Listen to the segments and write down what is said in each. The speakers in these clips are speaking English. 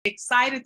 Excited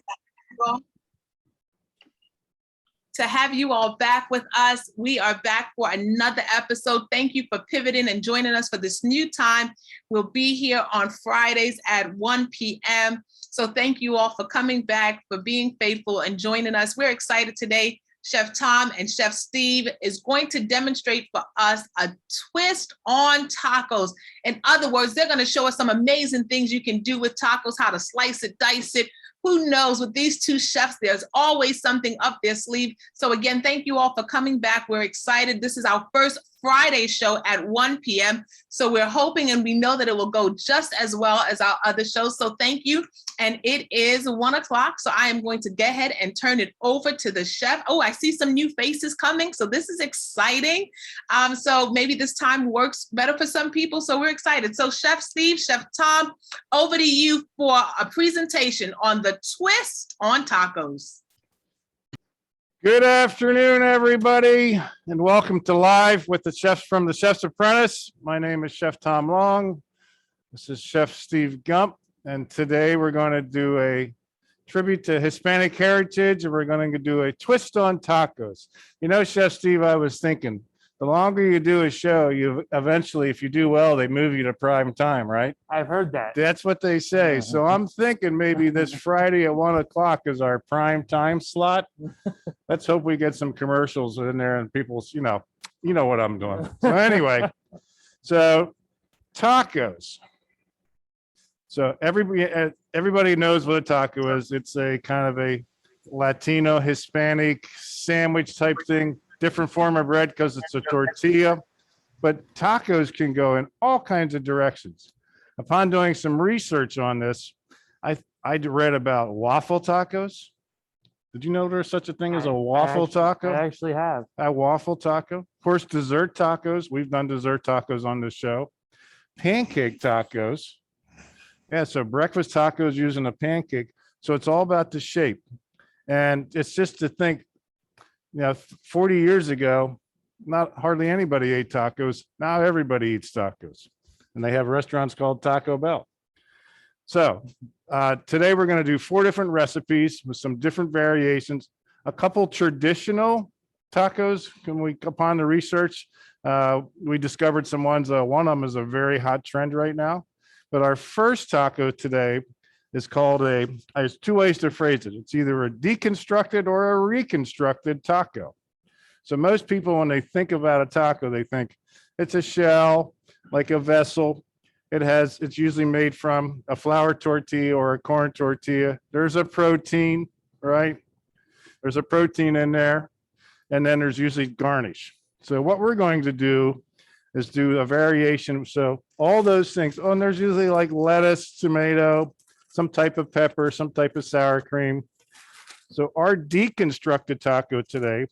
to have you all back with us. We are back for another episode. Thank you for pivoting and joining us for this new time. We'll be here on Fridays at 1 p.m. So thank you all for coming back, for being faithful and joining us. We're excited today. Chef Tom and Chef Steve is going to demonstrate for us a twist on tacos. In other words, they're going to show us some amazing things you can do with tacos, how to slice it, dice it. Who knows, with these two chefs, there's always something up their sleeve. So again, thank you all for coming back. We're excited. This is our first Friday show at 1 p.m. So we're hoping and we know that it will go just as well as our other shows. So thank you. And it is 1 o'clock. So I am going to go ahead and turn it over to the chef. Oh, I see some new faces coming. So this is exciting. So maybe this time works better for some people. So we're excited. So Chef Steve, Chef Tom, over to you for a presentation on the twist on tacos. Good afternoon, everybody, and welcome to Live with the Chefs from the Chef's Apprentice. My name is Chef Tom Long. This is Chef Steve Gump, and today we're going to do a tribute to Hispanic heritage, and we're going to do a twist on tacos. You know, Chef Steve, I was thinking, the longer you do a show, you eventually, if you do well, they move you to prime time, right? I've heard that. That's what they say. So I'm thinking maybe this Friday at 1 o'clock is our prime time slot. Let's hope we get some commercials in there and people's, you know what I'm doing. So anyway, so tacos. So everybody knows what a taco is. It's a kind of a Latino Hispanic sandwich type thing. Different form of bread because it's a tortilla, but tacos can go in all kinds of directions. Upon doing some research on this, I read about waffle tacos. Did you know there's such a thing as a waffle taco? I actually have. A waffle taco. Of course, dessert tacos. We've done dessert tacos on this show. Pancake tacos. Yeah, so breakfast tacos using a pancake. So it's all about the shape. And it's just to think, 40 years ago, not hardly anybody ate tacos. Now everybody eats tacos, and they have restaurants called Taco Bell. So today we're going to do 4 different recipes with some different variations. A couple traditional tacos. Upon the research, we discovered some ones. One of them is a very hot trend right now. But our first taco today is called there's 2 ways to phrase it. It's either a deconstructed or a reconstructed taco. So most people, when they think about a taco, they think it's a shell, like a vessel. It's usually made from a flour tortilla or a corn tortilla. There's a protein, right? There's a protein in there. And then there's usually garnish. So what we're going to do is do a variation. So all those things. Oh, and there's usually like lettuce, tomato, some type of pepper, some type of sour cream. So our deconstructed taco today,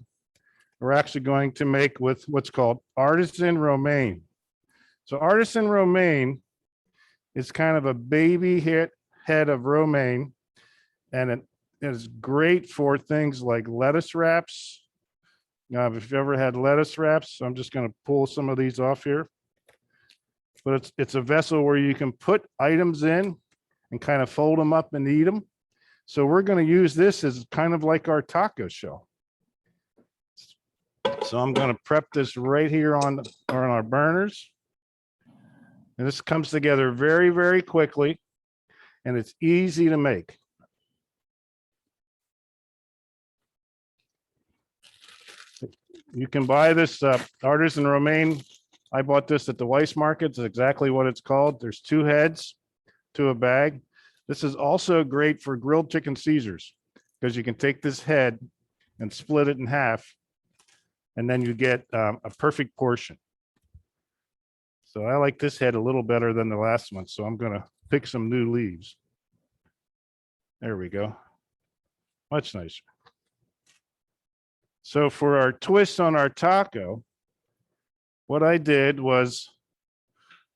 we're actually going to make with what's called artisan romaine. So artisan romaine is kind of a baby head of romaine, and it is great for things like lettuce wraps. Now, if you've ever had lettuce wraps, I'm just going to pull some of these off here. But it's a vessel where you can put items in and kind of fold them up and eat them. So we're going to use this as kind of like our taco shell. So I'm going to prep this right here on our burners. And this comes together very, very quickly, and it's easy to make. You can buy this artisan romaine. I bought this at the Weiss Market. It's exactly what it's called. There's 2 heads to a bag. This is also great for grilled chicken Caesars because you can take this head and split it in half, and then you get a perfect portion. So I like this head a little better than the last one, so I'm going to pick some new leaves. There we go. Much nicer. So for our twist on our taco, what I did was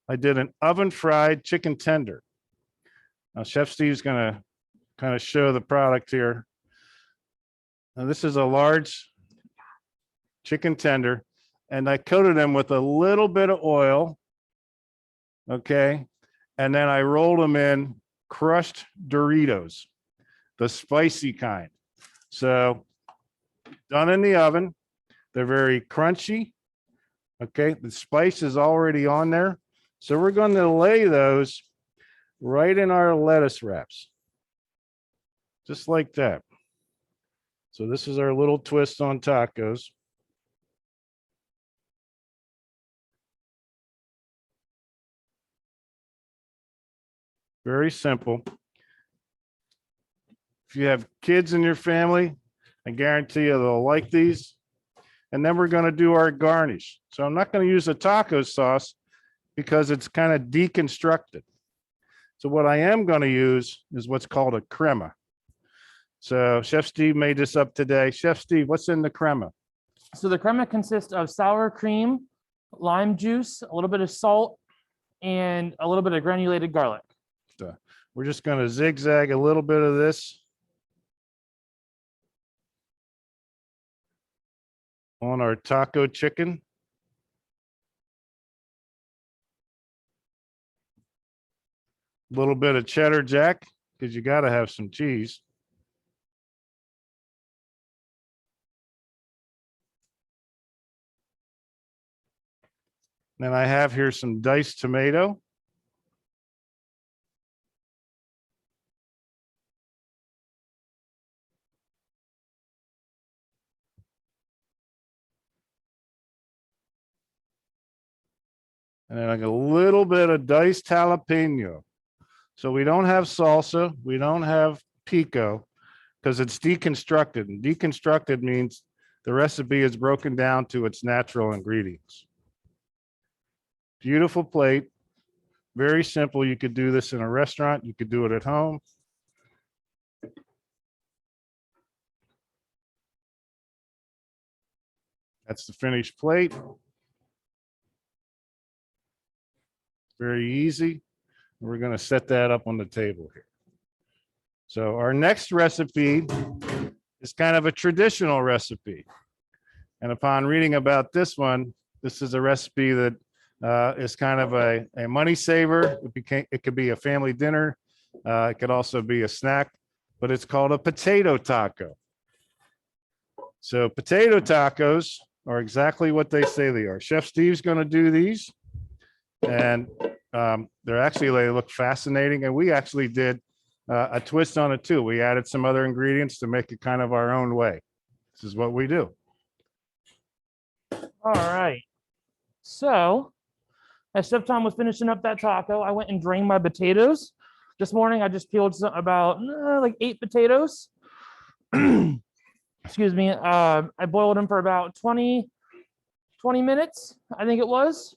I did an oven fried chicken tender. Now, Chef Steve's going to kind of show the product here. Now, this is a large chicken tender, and I coated them with a little bit of oil, okay? And then I rolled them in crushed Doritos. the spicy kind. So done in the oven. They're very crunchy. Okay, the spice is already on there. So we're going to lay those right in our lettuce wraps. Just like that. So this is our little twist on tacos. Very simple. If you have kids in your family, I guarantee you they'll like these. And then we're going to do our garnish. So I'm not going to use a taco sauce because it's kind of deconstructed. So what I am going to use is what's called a crema. So Chef Steve made this up today. Chef Steve, what's in the crema? So the crema consists of sour cream, lime juice, a little bit of salt, and a little bit of granulated garlic. So we're just going to zigzag a little bit of this on our taco chicken. A little bit of cheddar jack, because you got to have some cheese. Then I have here some diced tomato. And then like a little bit of diced jalapeno. So we don't have salsa, we don't have pico, because it's deconstructed. And deconstructed means the recipe is broken down to its natural ingredients. Beautiful plate. Very simple. You could do this in a restaurant. You could do it at home. That's the finished plate. Very easy. We're going to set that up on the table here. So our next recipe is kind of a traditional recipe. And upon reading about this one, this is a recipe that is kind of a money saver. It could be a family dinner. It could also be a snack, but it's called a potato taco. So potato tacos are exactly what they say they are. Chef Steve's going to do these. And they look fascinating. And we actually did a twist on it too. We added some other ingredients to make it kind of our own way. This is what we do. All right. So as Chef Tom was finishing up that taco, I went and drained my potatoes. This morning, I just peeled about like 8 potatoes. Excuse me. I boiled them for about 20 minutes, I think it was.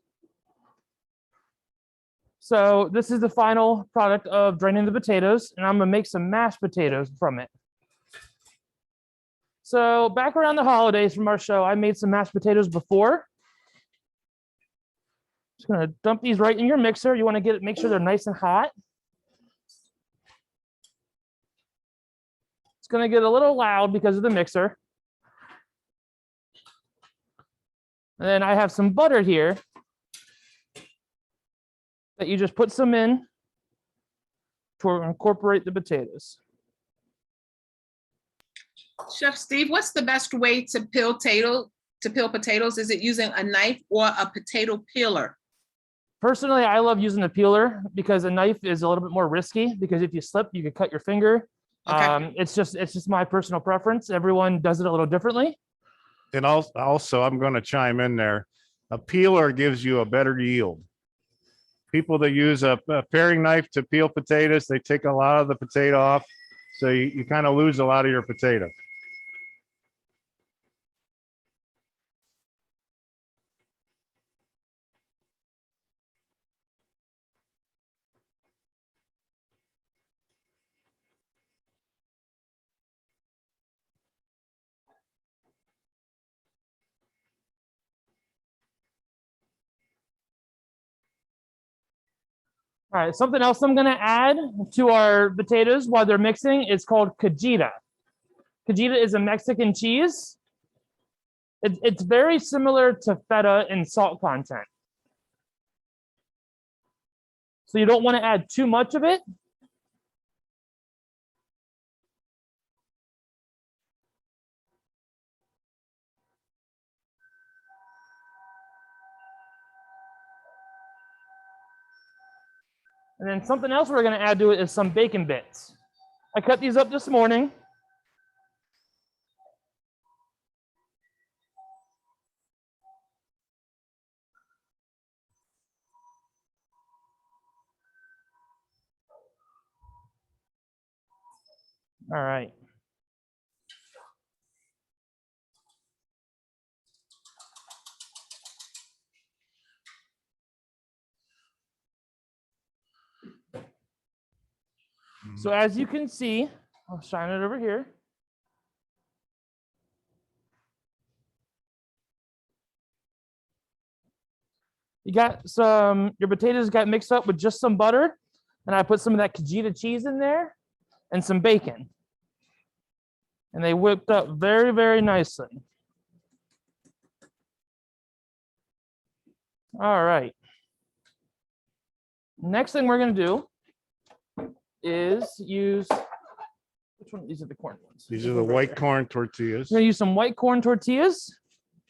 So this is the final product of draining the potatoes, and I'm gonna make some mashed potatoes from it. So back around the holidays from our show, I made some mashed potatoes before. Just gonna dump these right in your mixer. You wanna make sure they're nice and hot. It's gonna get a little loud because of the mixer. And then I have some butter here that you just put some in to incorporate the potatoes. Chef Steve, what's the best way to peel potatoes? Is it using a knife or a potato peeler? Personally, I love using a peeler because a knife is a little bit more risky, because if you slip, you could cut your finger. Okay. It's just my personal preference. Everyone does it a little differently. And also, I'm going to chime in there. A peeler gives you a better yield. People that use a paring knife to peel potatoes, they take a lot of the potato off. So you kind of lose a lot of your potato. All right, something else I'm gonna add to our potatoes while they're mixing is called cajita. Cajita is a Mexican cheese. It's very similar to feta in salt content. So you don't want to add too much of it. And then something else we're going to add to it is some bacon bits. I cut these up this morning. All right. So as you can see, I'll shine it over here. You got your potatoes got mixed up with just some butter, and I put some of that cajita cheese in there and some bacon. And they whipped up very, very nicely. All right. Next thing we're going to do is use, which one? These are the corn ones. These are the white corn tortillas. We're going to use some white corn tortillas.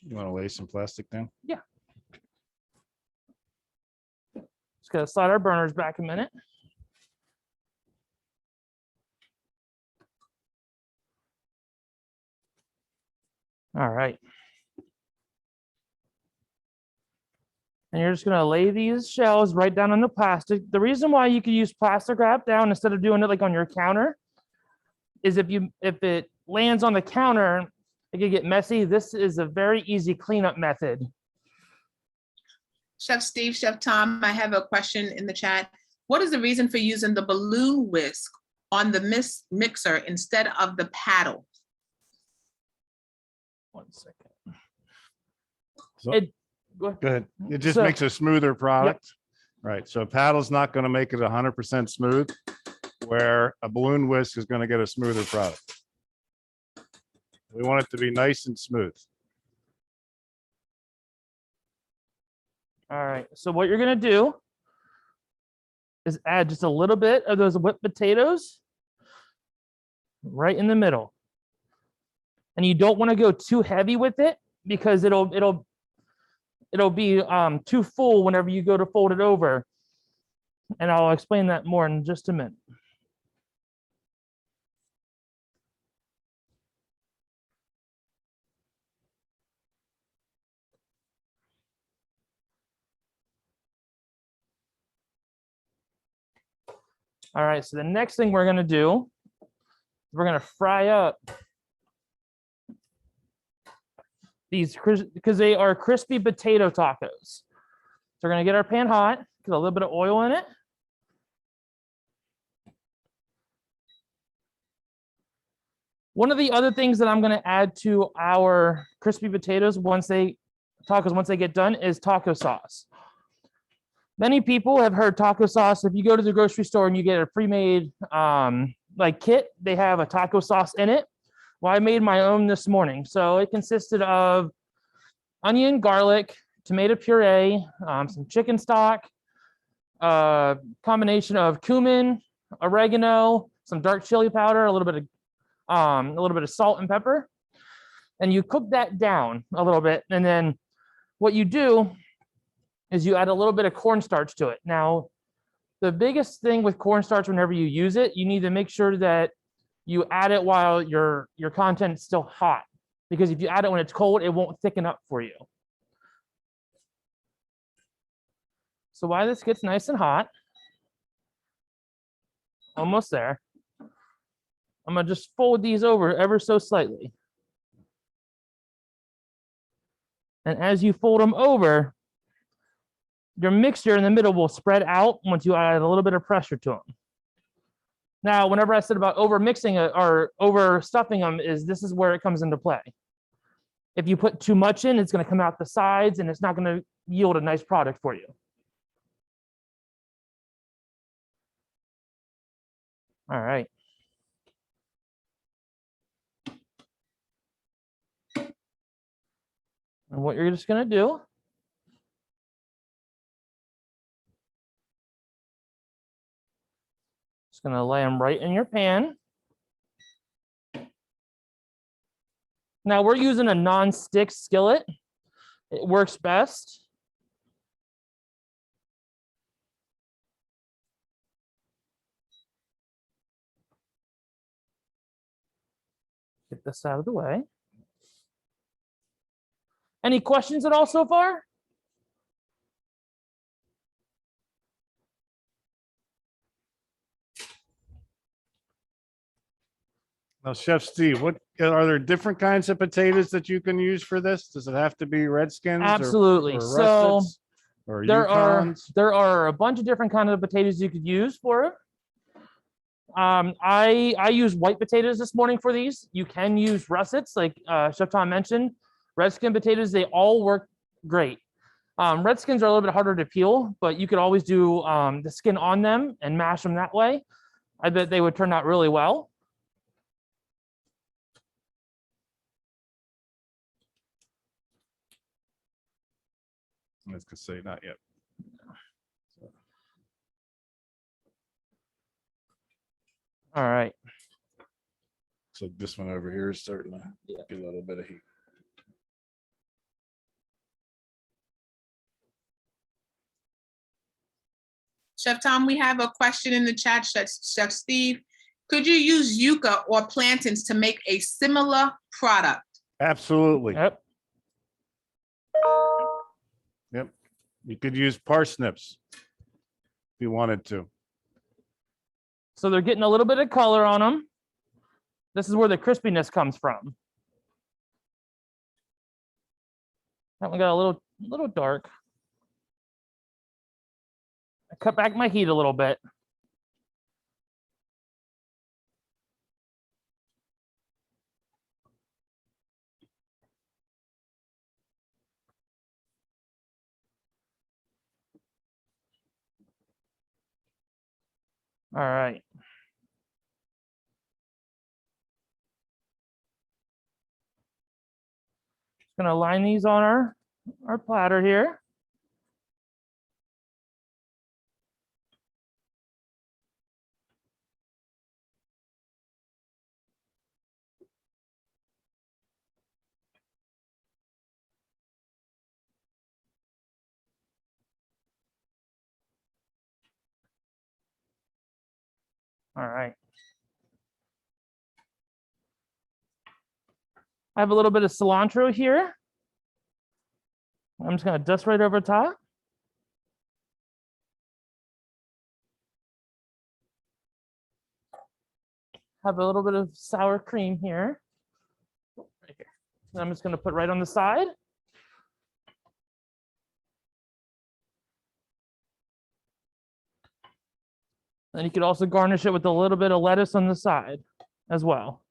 You want to lay some plastic down? Yeah. Just got to slide our burners back a minute. All right. And you're just going to lay these shells right down on the plastic. The reason why you could use plastic wrap down instead of doing it like on your counter is if it lands on the counter, it could get messy. This is a very easy cleanup method. Chef Steve, Chef Tom, I have a question in the chat. What is the reason for using the balloon whisk on the mixer instead of the paddle? 1 second. So, Go ahead. It just makes a smoother product. Yep. Right. So a paddle's not going to make it 100% smooth, where a balloon whisk is going to get a smoother product. We want it to be nice and smooth. All right. So what you're going to do is add just a little bit of those whipped potatoes right in the middle. And you don't want to go too heavy with it because it'll be too full whenever you go to fold it over. And I'll explain that more in just a minute. All right, so the next thing we're gonna do, we're gonna fry up these, because they are crispy potato tacos. So we're gonna get our pan hot, get a little bit of oil in it. One of the other things that I'm gonna add to our crispy potatoes once they get done is taco sauce. Many people have heard taco sauce. If you go to the grocery store and you get a pre-made like kit, they have a taco sauce in it. Well, I made my own this morning. So it consisted of onion, garlic, tomato puree, some chicken stock, combination of cumin, oregano, some dark chili powder, a little bit of salt and pepper. And you cook that down a little bit. And then what you do is you add a little bit of cornstarch to it. Now, the biggest thing with cornstarch, whenever you use it, you need to make sure that you add it while your content is still hot, because if you add it when it's cold, it won't thicken up for you. So while this gets nice and hot, almost there, I'm gonna just fold these over ever so slightly. And as you fold them over, your mixture in the middle will spread out once you add a little bit of pressure to them. Now, whenever I said about over mixing or over stuffing them, this is where it comes into play. If you put too much in, it's going to come out the sides and it's not going to yield a nice product for you. All right. And what you're just going to do going to lay them right in your pan. Now we're using a non-stick skillet. It works best. Get this out of the way. Any questions at all so far? Now, Chef Steve, what are there different kinds of potatoes that you can use for this? Does it have to be Redskins? Absolutely. Or So Russets or there Yukons? are a bunch of different kinds of potatoes you could use for it. I use white potatoes this morning for these. You can use russets, like Chef Tom mentioned. Redskin potatoes, they all work great. Redskins are a little bit harder to peel, but you could always do the skin on them and mash them that way. I bet they would turn out really well. I was gonna say not yet. All right. So this one over here is starting to get a little bit of heat. Chef Tom, we have a question in the chat, Chef Steve. Could you use yucca or plantains to make a similar product? Absolutely. Yep. Yep. You could use parsnips if you wanted to. So they're getting a little bit of color on them. This is where the crispiness comes from. That one got a little dark. I cut back my heat a little bit. All right. Just gonna line these on our platter here. All right. I have a little bit of cilantro here. I'm just gonna dust right over top. Have a little bit of sour cream here. Right here. And I'm just gonna put right on the side. And you could also garnish it with a little bit of lettuce on the side as well.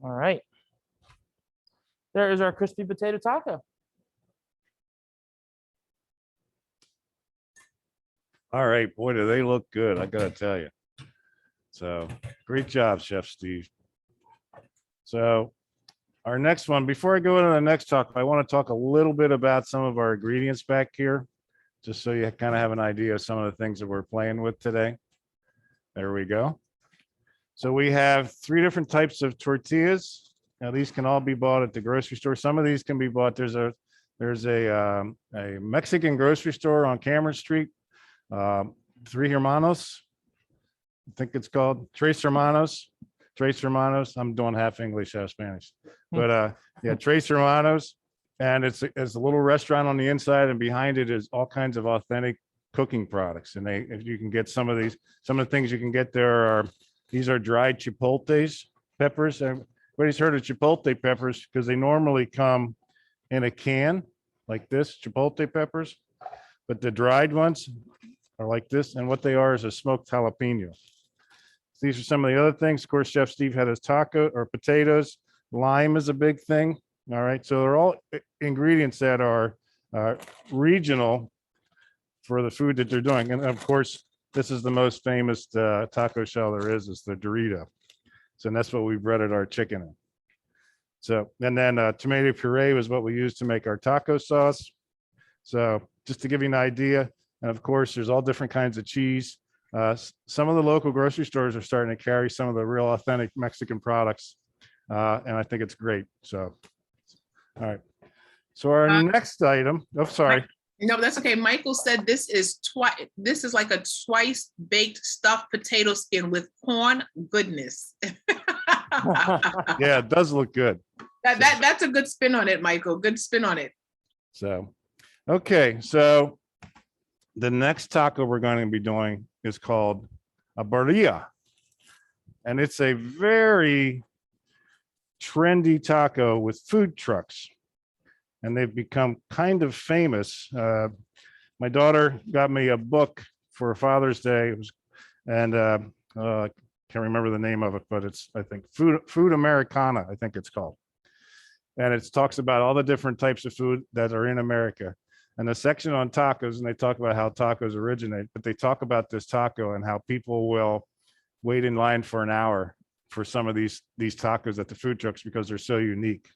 All right. There is our crispy potato taco. All right, boy, do they look good. I gotta tell you. So great job, Chef Steve. So our next one, before I go into the next talk, I want to talk a little bit about some of our ingredients back here, just so you kind of have an idea of some of the things that we're playing with today. There we go. So we have 3 different types of tortillas. Now these can all be bought at the grocery store. Some of these can be bought. There's a Mexican grocery store on Cameron Street, Three Hermanos, I think it's called Tres Hermanos. I'm doing half English, half Spanish, but yeah, Tres Hermanos, and it's a little restaurant on the inside, and behind it is all kinds of authentic cooking products. And if you can get some of the things you can get there are, these are dried chipotles, peppers. Everybody's heard of chipotle peppers because they normally come in a can like this, chipotle peppers, but the dried ones are like this, and what they are is a smoked jalapeno. These are some of the other things. Of course, Chef Steve had his taco or potatoes. Lime is a big thing. All right, so they're all ingredients that are regional for the food that they're doing. And of course, this is the most famous taco shell there is the Dorito. So that's what we breaded our chicken in. So, and then tomato puree was what we used to make our taco sauce. So just to give you an idea, and of course, there's all different kinds of cheese. Some of the local grocery stores are starting to carry some of the real authentic Mexican products. And I think it's great. So, all right. So our next item, oh, sorry. No, that's okay. Michael said this is like a twice baked stuffed potato skin with corn goodness. Yeah, it does look good. That's a good spin on it, Michael. Good spin on it. So, okay. So the next taco we're going to be doing is called a birria. And it's a very trendy taco with food trucks. And they've become kind of famous. My daughter got me a book for Father's Day. And can't remember the name of it, but it's, I think, Food Americana, I think it's called. And it talks about all the different types of food that are in America. And the section on tacos, and they talk about how tacos originate, but they talk about this taco and how people will wait in line for an hour for some of these tacos at the food trucks because they're so unique.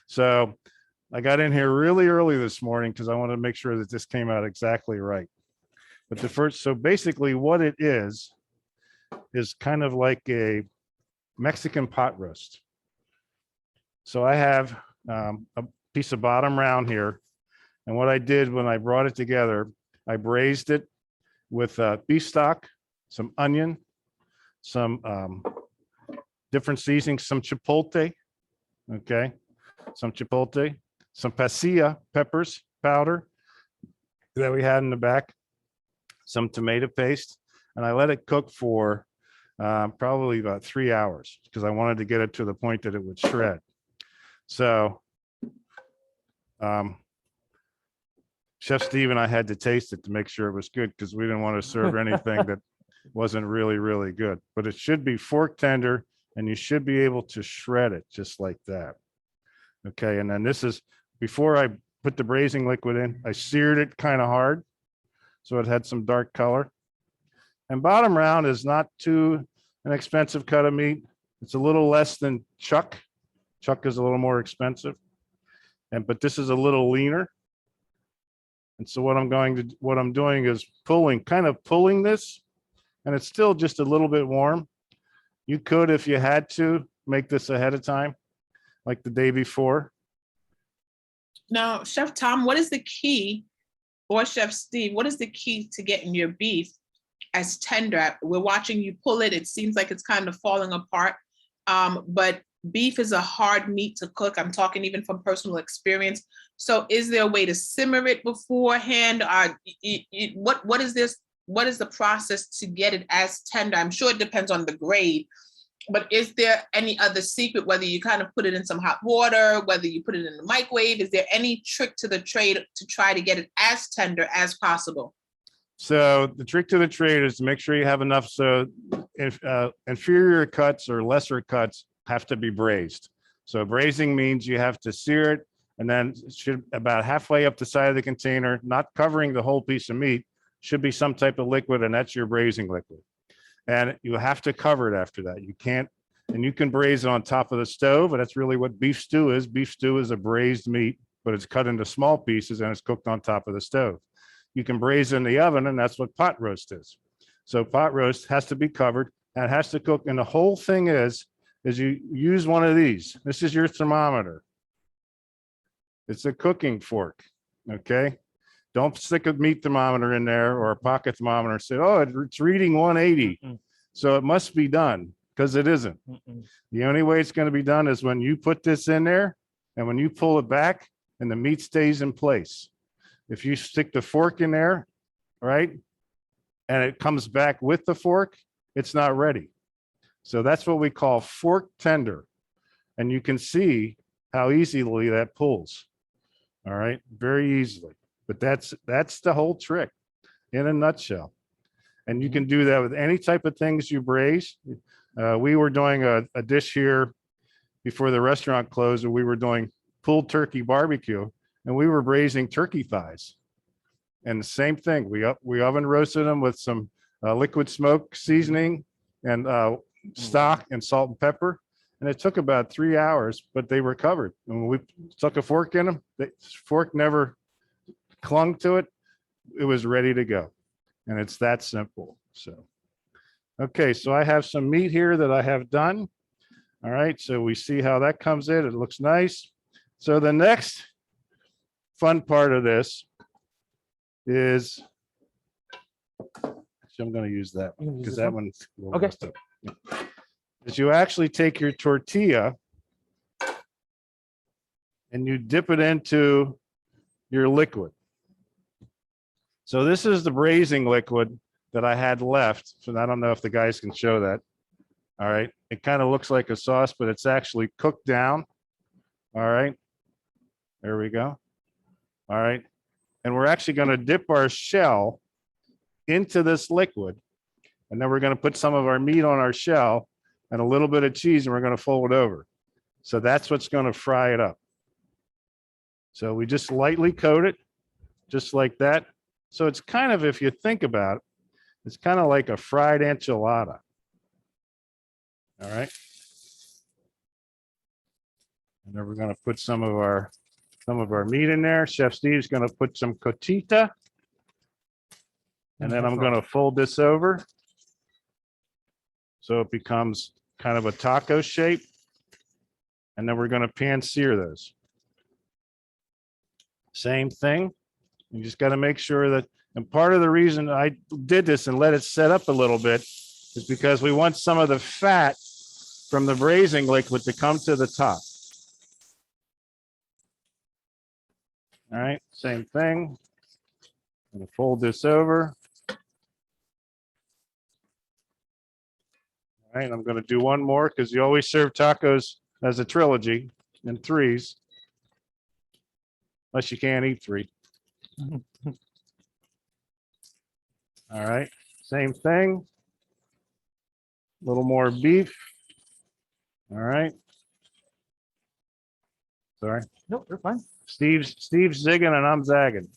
So I got in here really early this morning because I wanted to make sure that this came out exactly right. But so basically what it is kind of like a Mexican pot roast. So I have a piece of bottom round here. And what I did when I brought it together, I braised it with beef stock, some onion, some different seasonings, some chipotle, okay, some chipotle, some pasilla peppers powder that we had in the back, some tomato paste, and I let it cook for probably about 3 hours because I wanted to get it to the point that it would shred. So Chef Steve and I had to taste it to make sure it was good because we didn't want to serve anything that wasn't really, really good. But it should be fork tender and you should be able to shred it just like that. Okay, and then this is, before I put the braising liquid in, I seared it kind of hard so it had some dark color. And bottom round is not too an expensive cut of meat. It's a little less than chuck. Chuck is a little more expensive. But this is a little leaner. And so what I'm doing is kind of pulling this, and it's still just a little bit warm. You could, if you had to, make this ahead of time, like the day before. Now, Chef Tom, what is the key, or Chef Steve, what is the key to getting your beef as tender? We're watching you pull it. It seems like it's kind of falling apart. But beef is a hard meat to cook. I'm talking even from personal experience. So is there a way to simmer it beforehand? What is this? What is the process to get it as tender? I'm sure it depends on the grade, but is there any other secret, whether you kind of put it in some hot water, whether you put it in the microwave? Is there any trick to the trade to try to get it as tender as possible? So the trick to the trade is to make sure you have enough. So if inferior cuts or lesser cuts have to be braised. So braising means you have to sear it, and then it should about halfway up the side of the container, not covering the whole piece of meat, should be some type of liquid, and that's your braising liquid. And you have to cover it after that. You can't, and you can braise it on top of the stove, and that's really what beef stew is. Beef stew is a braised meat, but it's cut into small pieces and it's cooked on top of the stove. You can braise in the oven, and that's what pot roast is. So pot roast has to be covered and it has to cook. And the whole thing is you use one of these. This is your thermometer. It's a cooking fork, okay? Don't stick a meat thermometer in there or a pocket thermometer and say, oh, it's reading 180. So it must be done, because it isn't. The only way it's going to be done is when you put this in there and when you pull it back and the meat stays in place. If you stick the fork in there, right, and it comes back with the fork, it's not ready. So that's what we call fork tender. And you can see how easily that pulls. All right, very easily. But that's the whole trick in a nutshell. And you can do that with any type of things you braise. We were doing a dish here before the restaurant closed, and we were doing pulled turkey barbecue, and we were braising turkey thighs. And the same thing, we oven roasted them with some liquid smoke seasoning and stock and salt and pepper. And it took about 3 hours, but they were covered. And when we stuck a fork in them, the fork never clung to it. It was ready to go. And it's that simple. So, okay, so I have some meat here that I have done. All right, so we see how that comes in. It looks nice. So the next fun part of this is, actually, I'm going to use that You one gonna use because this that one? one's a little Okay. messed up. Yeah. Is you actually take your tortilla and you dip it into your liquid. So this is the braising liquid that I had left. So I don't know if the guys can show that. All right. It kind of looks like a sauce, but it's actually cooked down. All right. There we go. All right. And we're actually going to dip our shell into this liquid. And then we're going to put some of our meat on our shell and a little bit of cheese, and we're going to fold it over. So that's what's going to fry it up. So we just lightly coat it, just like that. So it's kind of, if you think about it, it's kind of like a fried enchilada. All right. And then we're going to put some of our meat in there. Chef Steve's going to put some cotita. And then I'm going to fold this over so it becomes kind of a taco shape. And then we're going to pan sear those. Same thing. You just got to make sure that, and part of the reason I did this and let it set up a little bit is because we want some of the fat from the braising liquid to come to the top. All right, same thing. I'm going to fold this over. All right, I'm going to do one more because you always serve tacos as a trilogy in threes. Unless you can't eat three. All right, same thing. A little more beef. All right. Sorry. Nope, you're fine. Steve's zigging and I'm zagging.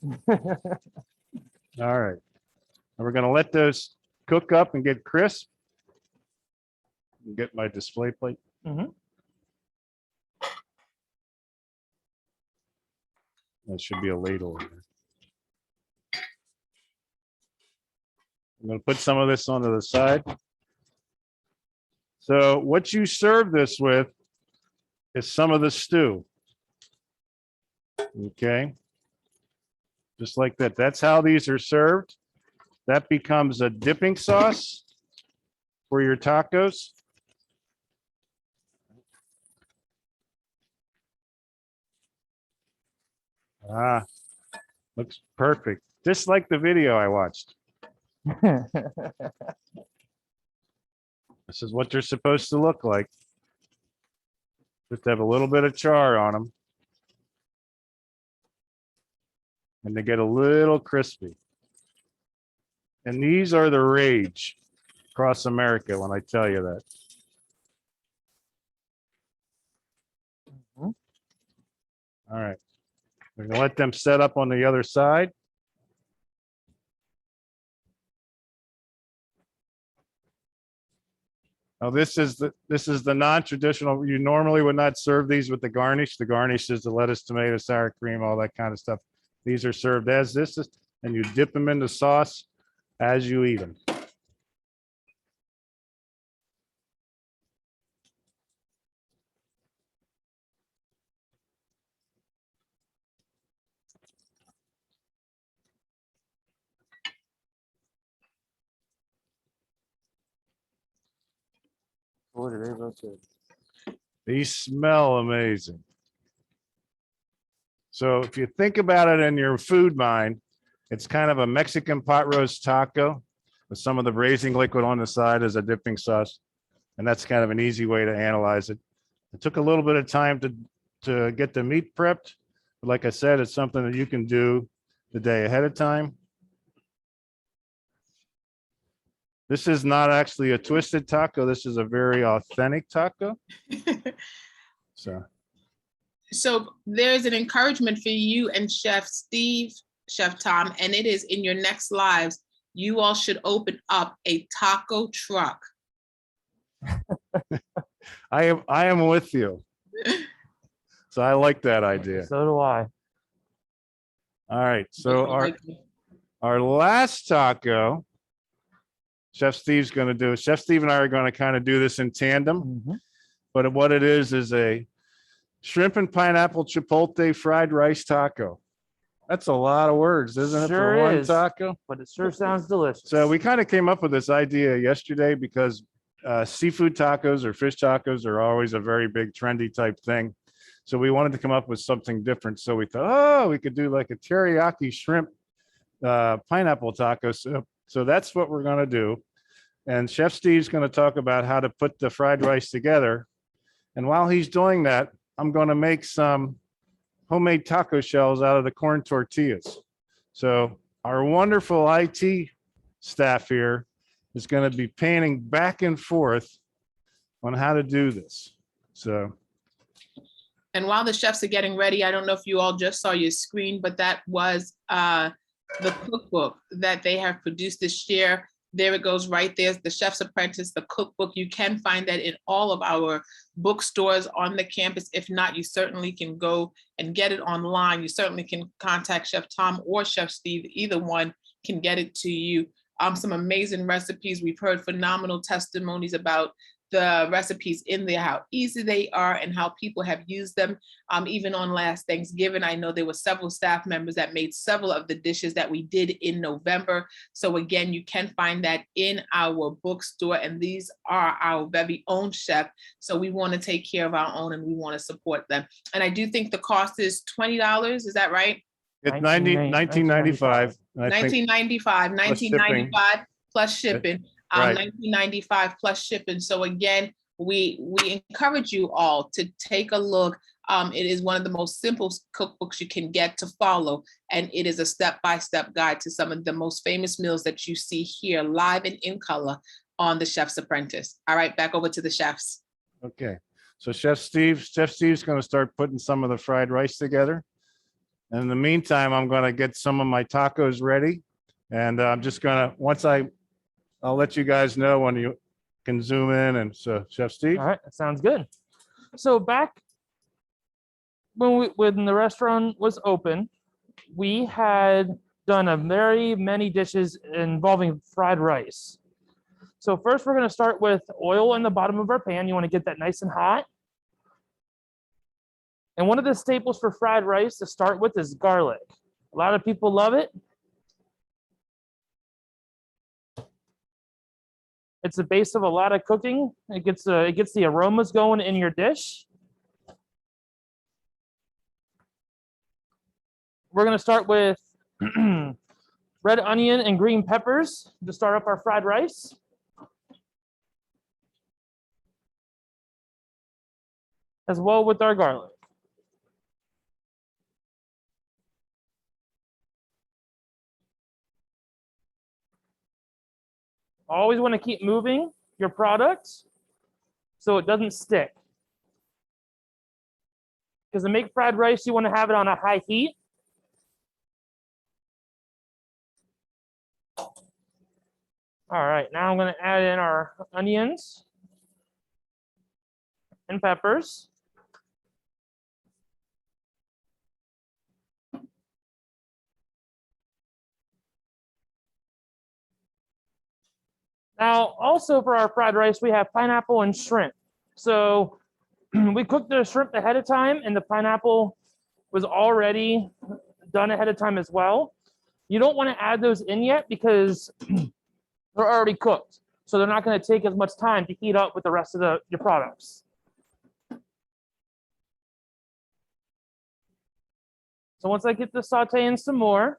All right. And we're going to let those cook up and get crisp. Get my display plate. Mhm. That should be a ladle. I'm going to put some of this onto the side. So what you serve this with is some of the stew. Okay. Just like that. That's how these are served. That becomes a dipping sauce for your tacos. Ah, looks perfect. Just like the video I watched. This is what they're supposed to look like. Just have a little bit of char on them. And they get a little crispy. And these are the rage across America when I tell you that. Mhm. All right. We're going to let them set up on the other side. Now this is the non-traditional. You normally would not serve these with the garnish. The garnish is the lettuce, tomato, sour cream, all that kind of stuff. These are served as this is, and you dip them in the sauce as you eat them. These smell amazing. So if you think about it in your food mind, it's kind of a Mexican pot roast taco with some of the braising liquid on the side as a dipping sauce. And that's kind of an easy way to analyze it. It took a little bit of time to get the meat prepped. But like I said, it's something that you can do the day ahead of time. This is not actually a twisted taco. This is a very authentic taco. So there's an encouragement for you and Chef Steve, Chef Tom, and it is in your next lives, you all should open up a taco truck. I am with you. So I like that idea. So do I. All right. So our last taco, Chef Steve's going to do. Chef Steve and I are going to kind of do this in tandem. Mhm. But what it is a shrimp and pineapple chipotle fried rice taco. That's a lot of words, isn't it, for Sure one is. taco? But it sure sounds delicious. So we kind of came up with this idea yesterday because seafood tacos or fish tacos are always a very big trendy type thing. So we wanted to come up with something different. So we thought, oh, we could do like a teriyaki shrimp pineapple taco soup. So that's what we're going to do. And Chef Steve's going to talk about how to put the fried rice together. And while he's doing that, I'm going to make some homemade taco shells out of the corn tortillas. So our wonderful IT staff here is going to be painting back and forth on how to do this. So. And while the chefs are getting ready, I don't know if you all just saw your screen, but that was the cookbook that they have produced this year. There it goes right there, the Chef's Apprentice, the cookbook. You can find that in all of our bookstores on the campus. If not, you certainly can go and get it online. You certainly can contact Chef Tom or Chef Steve. Either one can get it to you. Some amazing recipes. We've heard phenomenal testimonies about the recipes in there, how easy they are and how people have used them. Even on last Thanksgiving, I know there were several staff members that made several of the dishes that we did in November. So again, you can find that in our bookstore, and these are our very own chef. So we want to take care of our own and we want to support them. And I do think the cost is $20. Is that right? It's $19.95. $19.95 plus shipping. Right. $19.95 plus shipping. So again, we encourage you all to take a look. It is one of the most simple cookbooks you can get to follow, and it is a step-by-step guide to some of the most famous meals that you see here live and in color on the Chef's Apprentice. All right, back over to the chefs. Okay, so Chef Steve's going to start putting some of the fried rice together. And in the meantime, I'm going to get some of my tacos ready, and I'm just going to I'll let you guys know when you can zoom in. And so, Chef Steve. All right, that sounds good. So back when the restaurant was open, we had done many dishes involving fried rice. So first, we're going to start with oil in the bottom of our pan. You want to get that nice and hot. And one of the staples for fried rice to start with is garlic. A lot of people love it. It's the base of a lot of cooking. It gets the aromas going in your dish. We're going to start with red onion and green peppers to start up our fried rice. As well with our garlic. Always want to keep moving your products so it doesn't stick. Because to make fried rice, you want to have it on a high heat. All right, now I'm going to add in our onions and peppers. Now, also for our fried rice, we have pineapple and shrimp. So we cooked the shrimp ahead of time, and the pineapple was already done ahead of time as well. You don't want to add those in yet because they're already cooked. So they're not going to take as much time to heat up with the rest of your products. So once I get this sauteing some more,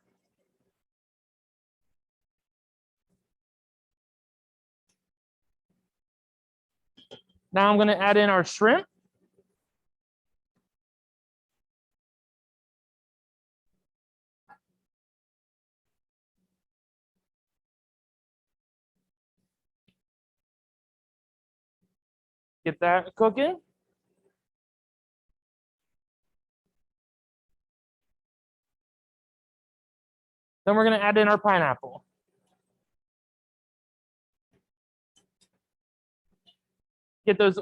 now I'm going to add in our shrimp. Get that cooking. Then we're going to add in our pineapple. Get those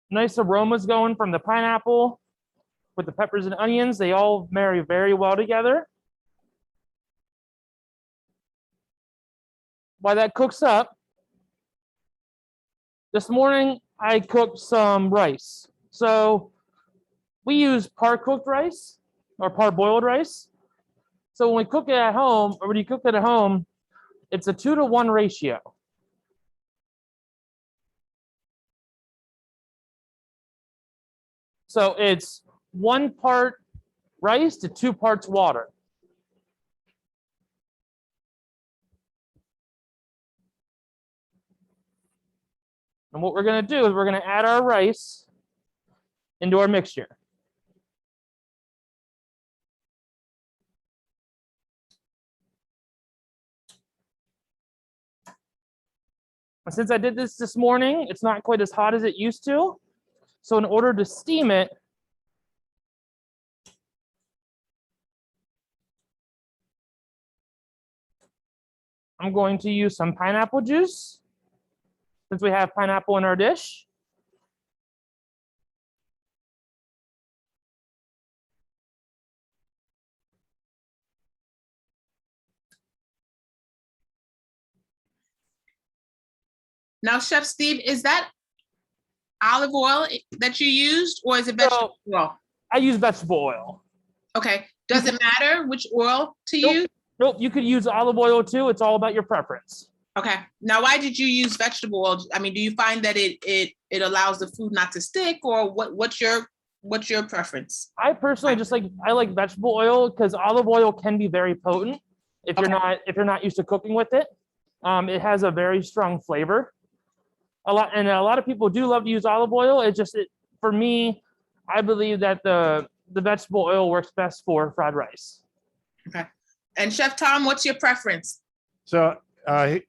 nice aromas going from the pineapple with the peppers and onions. They all marry very well together. While that cooks up, this morning I cooked some rice. So we use par-cooked rice or par-boiled rice. So when we cook it at home, or when you cook it at home, it's a 2-to-1 ratio. So it's 1 part rice to 2 parts water. And what we're going to do is we're going to add our rice into our mixture. And since I did this morning, it's not quite as hot as it used to. So in order to steam it, I'm going to use some pineapple juice, since we have pineapple in our dish. Now, Chef Steve, is that olive oil that you used, or is it vegetable oil? I use vegetable oil. Okay. Does it matter which oil to use? Nope, you could use olive oil too. It's all about your preference. Okay. Now, why did you use vegetable oil? I mean, do you find that it allows the food not to stick, or what's your preference? I personally I like vegetable oil because olive oil can be very potent if you're not used to cooking with it. It has a very strong flavor. A lot of people do love to use olive oil. For me, I believe that the vegetable oil works best for fried rice. Okay. And Chef Tom, what's your preference? So I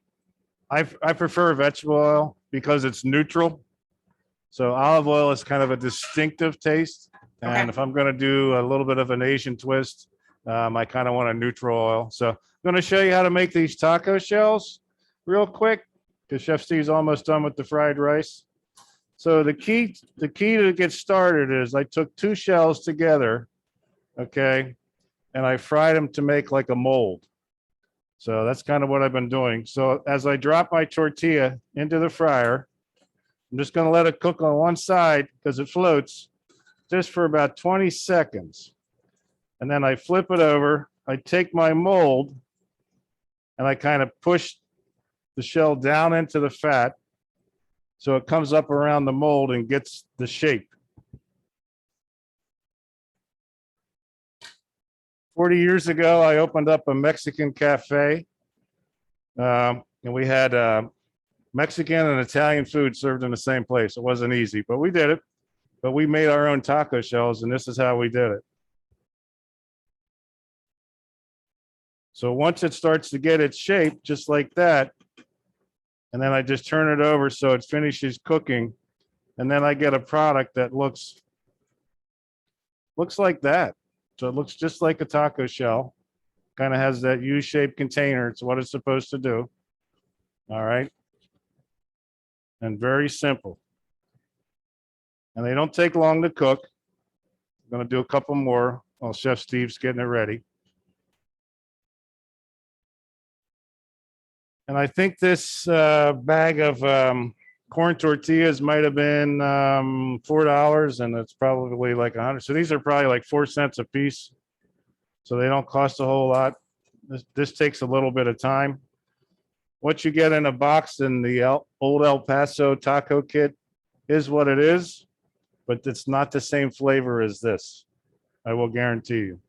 prefer vegetable oil because it's neutral. So olive oil is kind of a distinctive taste. And Okay. if I'm going to do a little bit of an Asian twist, I kind of want a neutral oil. So I'm going to show you how to make these taco shells real quick, because Chef Steve's almost done with the fried rice. So the key to get started is I took 2 shells together, okay, and I fried them to make like a mold. So that's kind of what I've been doing. So as I drop my tortilla into the fryer, I'm just going to let it cook on one side because it floats just for about 20 seconds. And then I flip it over. I take my mold and I kind of push the shell down into the fat so it comes up around the mold and gets the shape. 40 years ago, I opened up a Mexican cafe, and we had Mexican and Italian food served in the same place. It wasn't easy, but we did it. But we made our own taco shells, and this is how we did it. So once it starts to get its shape, just like that, and then I just turn it over so it finishes cooking, and then I get a product that looks like that. So it looks just like a taco shell, kind of has that U-shaped container. It's what it's supposed to do. All right. And very simple. And they don't take long to cook. I'm going to do a couple more while Chef Steve's getting it ready. And I think this bag of corn tortillas might have been $4, and it's probably like 100. So these are probably like 4 cents a piece. So they don't cost a whole lot. This takes a little bit of time. What you get in a box in the old El Paso taco kit is what it is, but it's not the same flavor as this. I will guarantee you.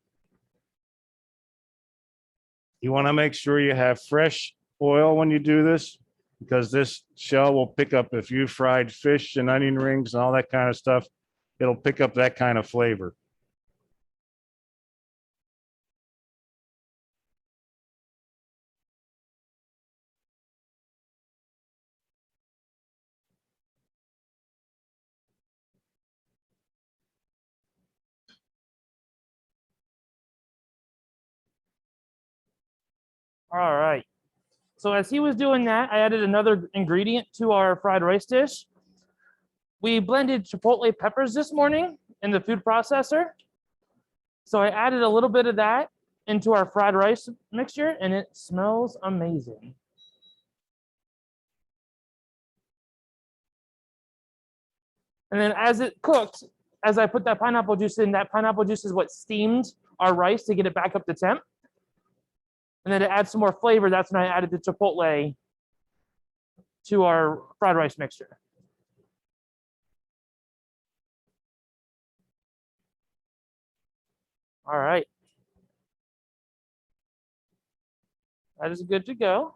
You want to make sure you have fresh oil when you do this, because this shell will pick up, if you fried fish and onion rings and all that kind of stuff, it'll pick up that kind of flavor. All right. So as he was doing that, I added another ingredient to our fried rice dish. We blended Chipotle peppers this morning in the food processor. So I added a little bit of that into our fried rice mixture, and it smells amazing. And then as it cooked, as I put that pineapple juice in, that pineapple juice is what steamed our rice to get it back up to temp. And then to add some more flavor, that's when I added the Chipotle to our fried rice mixture. All right. That is good to go.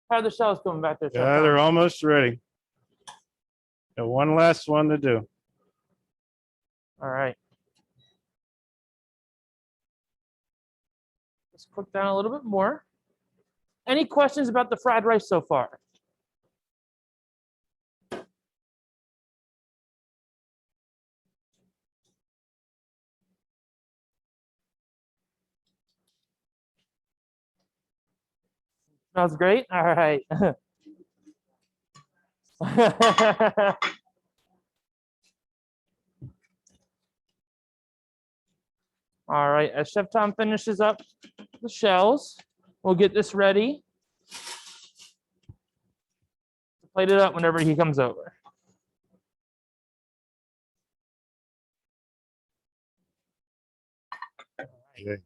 How are the shells coming back there? Yeah, they're almost ready. Got one last one to do. All right. Let's cook down a little bit more. Any questions about the fried rice so far? Smells great. All right. All right. As Chef Tom finishes up the shells, we'll get this ready. Plate it up whenever he comes over. Okay.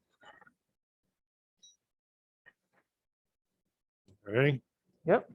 Ready? Yep.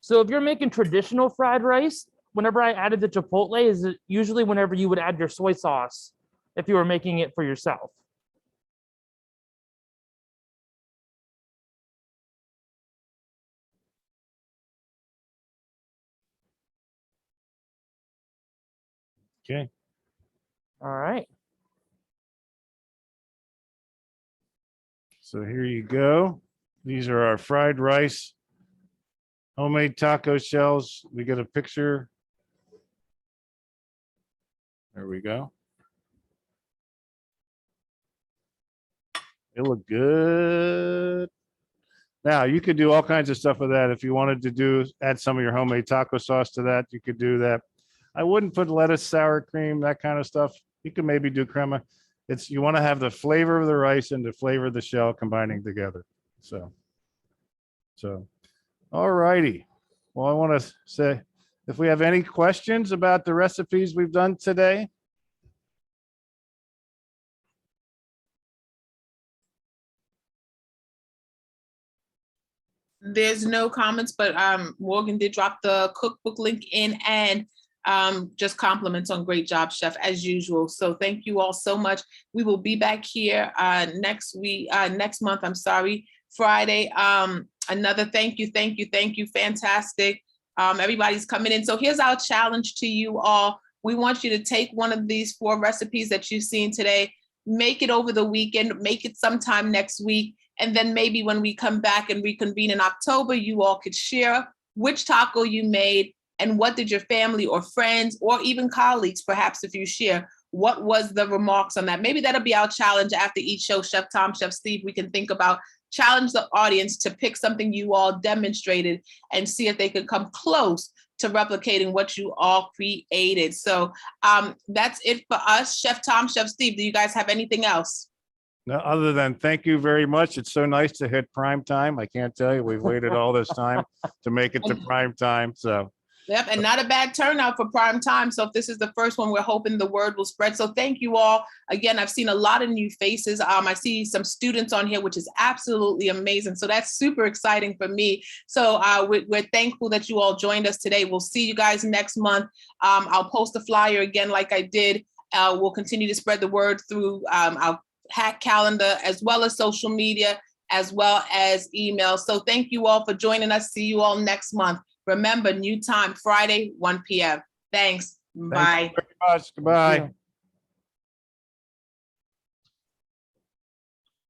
So if you're making traditional fried rice, whenever I added the Chipotle, is it usually whenever you would add your soy sauce if you were making it for yourself? Okay. All right. So here you go. These are our fried rice, homemade taco shells. We get a picture. There we go. They look good. Now you could do all kinds of stuff with that. If you wanted to add some of your homemade taco sauce to that, you could do that. I wouldn't put lettuce, sour cream, that kind of stuff. You could maybe do crema. You want to have the flavor of the rice and the flavor of the shell combining together. So, all righty. Well, I want to say, if we have any questions about the recipes we've done today. There's no comments, but Morgan did drop the cookbook link in, and just compliments on great job, Chef, as usual. So thank you all so much. We will be back here next month, I'm sorry, Friday. Another thank you. Fantastic. Everybody's coming in. So here's our challenge to you all. We want you to take one of these 4 recipes that you've seen today, make it over the weekend, make it sometime next week. And then maybe when we come back and reconvene in October, you all could share which taco you made and what did your family or friends or even colleagues, perhaps if you share, what was the remarks on that? Maybe that'll be our challenge after each show, Chef Tom, Chef Steve, we can think about, challenge the audience to pick something you all demonstrated and see if they could come close to replicating what you all created. So that's it for us. Chef Tom, Chef Steve, do you guys have anything else? No, other than thank you very much. It's so nice to hit prime time. I can't tell you, we've waited all this time to make it to prime time. So. Yep, and not a bad turnout for prime time. So if this is the first one, we're hoping the word will spread. So thank you all. Again, I've seen a lot of new faces. I see some students on here, which is absolutely amazing. So that's super exciting for me. So we're thankful that you all joined us today. We'll see you guys next month. I'll post a flyer again like I did. We'll continue to spread the word through our hack calendar, as well as social media, as well as email. So thank you all for joining us. See you all next month. Remember, new time, Friday, 1 p.m. Thanks. Bye. Thank you very much. Goodbye.